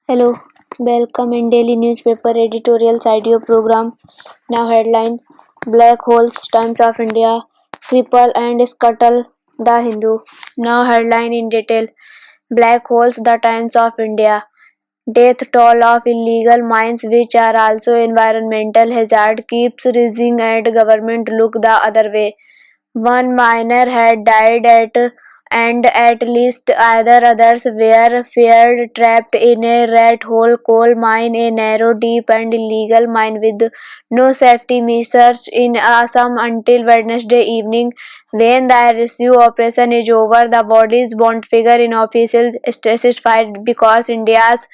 Hello, welcome in daily newspaper editorial audio program. Now headline: Black holes, Times of India, cripple and scuttle the Hindu. Now headline in detail: Black holes, the Times of India. Death toll of illegal mines, which are also environmental hazard, keeps rising and government look the other way. One miner had died and at least other others were feared trapped in a rat hole coal mine, a narrow, deep and illegal mine with no safety measures in Assam until Wednesday evening. When the rescue operation is over, the bodies won't figure in official statistics because India's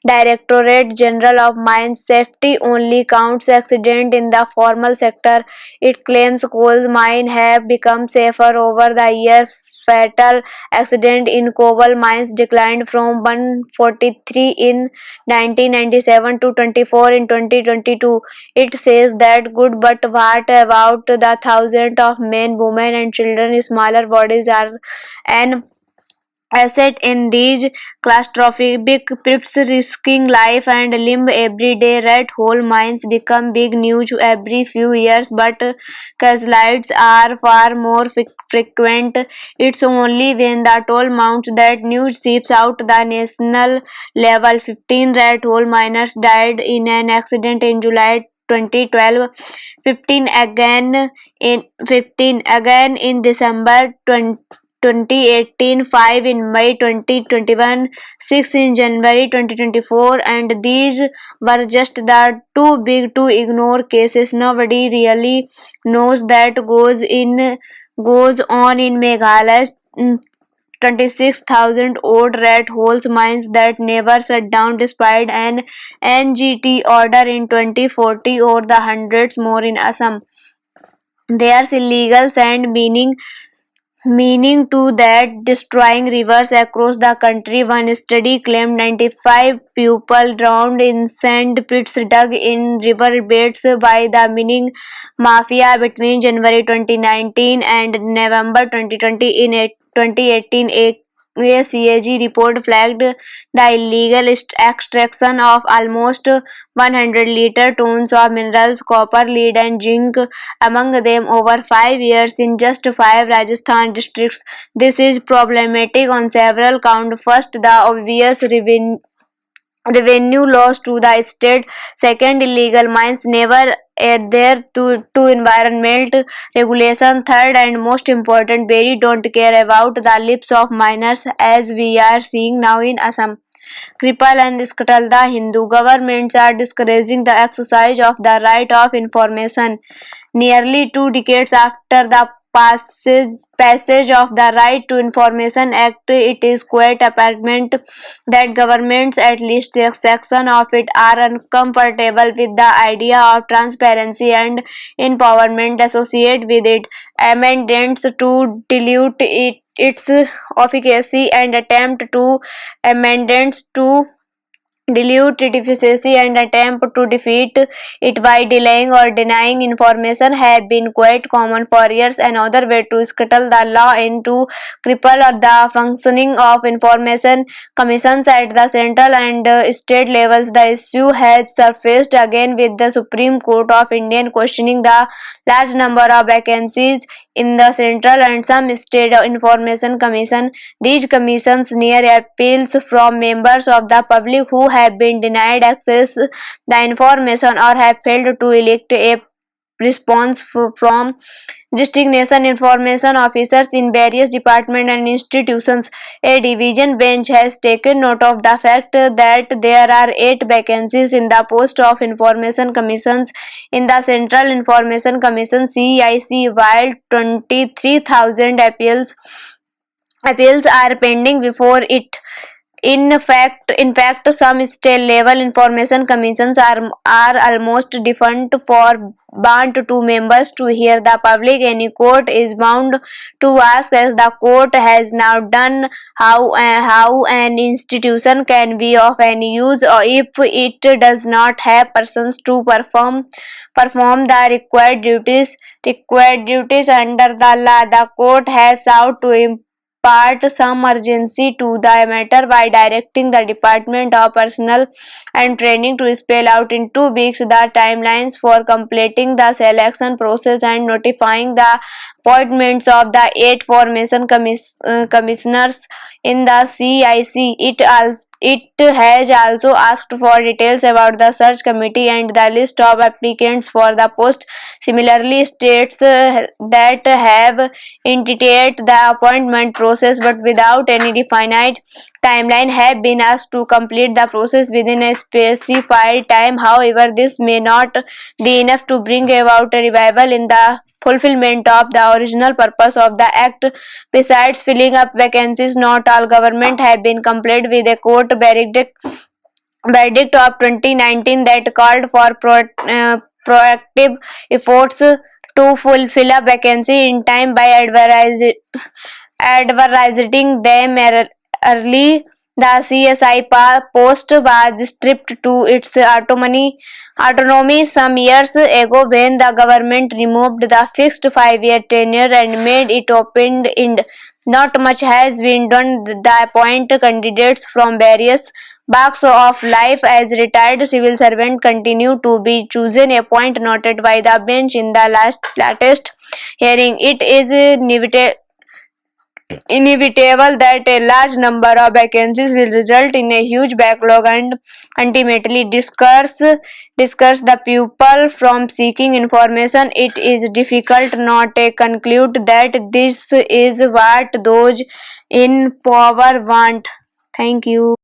Directorate General of Mine Safety only counts accident in the formal sector. It claims coal mines have become safer over the years. Fatal accident in coal mines declined from 143 in 1997 to 24 in 2022. It says that good, but what about the thousands of men, women, and children? Smaller bodies are an asset in these claustrophobic pits, risking life and limb every day. Red hole mines become big news every few years, but casualties are far more frequent. It's only when the toll mounts that news seeps out. The national level 15 red hole miners died in an accident in July 2012, 15 again in December 2018, 5 in May 2021, 6 in January 2024, and these were just the too big to ignore cases. Nobody really knows that goes on in Meghalay's 26,000 odd rat holes mines that never shut down despite an NGT order in 2040, or the hundreds more in Assam. There's illegal sand meaning to that destroying rivers across the country. One study claimed 95 people drowned in sand pits dug in river beds by the mining mafia between January 2019 and November 2020. In 2018, a CAG report flagged the illegal extraction of almost 100 tons of minerals, copper, lead, and zinc, among them over 5 years in just 5 Rajasthan districts. This is problematic on several counts. First, the obvious revenue loss to the state. Second, illegal mines never adhere to environment regulation. Third, and most important, very don't care about the lives of miners, as we are seeing now in Assam. Kripal and Scuttle the Hindu. Governments are discouraging the exercise of the right of information. Nearly 2 decades after the passage of the Right to Information Act, it is quite apparent that governments, at least a section of it, are uncomfortable with the idea of transparency and empowerment associated with it. Amendments to dilute its efficacy and amendments to dilute its efficacy and attempt to defeat it by delaying or denying information have been quite common for years. Another way to scuttle the law and to cripple the functioning of information commissions at the central and state levels. The issue has surfaced again with the Supreme Court of India questioning the large number of vacancies in the central and some state information commission. These commissions near appeals from members of the public who have been denied access the information or have failed to elect a response from designation information officers in various departments and institutions. A division bench has taken note of the fact that there are 8 vacancies in the post of information commissions in the Central Information Commission CIC, while 23,000 appeals are pending before it. In fact, some state-level information commissions are almost defunct for want to members to hear the public. Any court is bound to ask, as the court has now done, how an institution can be of any use or if it does not have persons to perform the required duties under the law. The court has sought to impart some urgency to the matter by directing the Department of Personnel and Training to spell out in 2 weeks the timelines for completing the selection process and notifying the appointments of the 8 formation commissioners in the CIC. It has also asked for details about the search committee and the list of applicants for the post. Similarly, states that have initiated the appointment process but without any definite timeline have been asked to complete the process within a specified time. However, this may not be enough to bring about a revival in the fulfillment of the original purpose of the act. Besides filling up vacancies, not all government have been complied with a court verdict of 2019 that called for proactive efforts to fulfill a vacancy in time by advertising them early. The CSI post was stripped to its autonomy some years ago when the government removed the fixed 5-year tenure and made it open-ended. Not much has been done. The appoint candidates from various walks of life as retired civil servants continue to be chosen. A point noted by the bench in the latest hearing. It is inevitable that a large number of vacancies will result in a huge backlog and ultimately discourage the pupil from seeking information. It is difficult not to conclude that this is what those in power want. Thank you.